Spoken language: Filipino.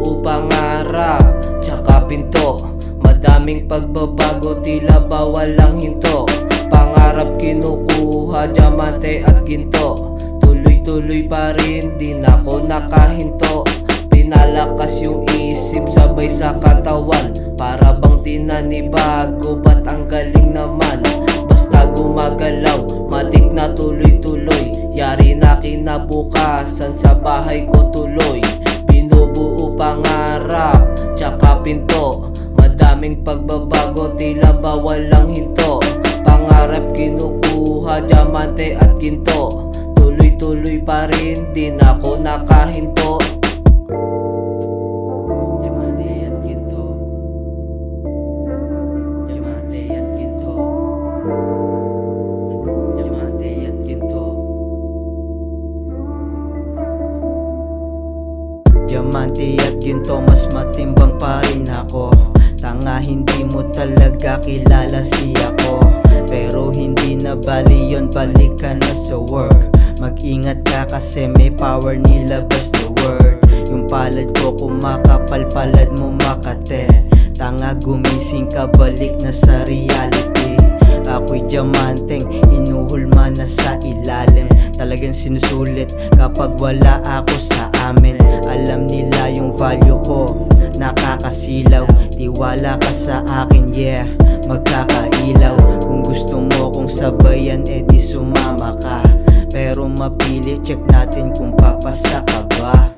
Binubuo pangarap, tsaka pinto. Madaming pagbabago, tila ba walang hinto. Pangarap kinukuha, diamante at ginto. Tuloy-tuloy pa rin, di na ako nakahinto. Pinalakas yung isip, sabay sa katawan. Para bang tinanibago, ba't ang galing naman? Basta gumagalaw, matik na tuloy-tuloy. Yari na kinabukasan, sa bahay ko tuloy. Binubuo pangarap, tsaka pinto. Madaming pagbabago, tila ba walang hinto. Pangarap kinukuha, diamante at ginto. Tuloy-tuloy pa rin, di na ako nakahinto. Diamante at ginto. Diamante at ginto. Diamante at ginto. Diamante at ginto, mas matimbang pa rin ako. Tanga, hindi mo talaga kilala si ako. Pero hindi na bali yun, balik ka na sa work. Mag-ingat ka kasi may power nilabas the word. Yung palad ko kumakapal, palad mo makate. Tanga, gumising ka, balik na sa reality. Ako'y diamanteng inuhulma na sa ilalim. Talagang sinusulit kapag wala ako sa amin. Alam nila yung value ko, nakakasilaw. Tiwala ka sa akin, yeah, magkakailaw. Kung gusto mo kong sabayan, edi sumama ka. Pero mapili, check natin kung papasa ka ba.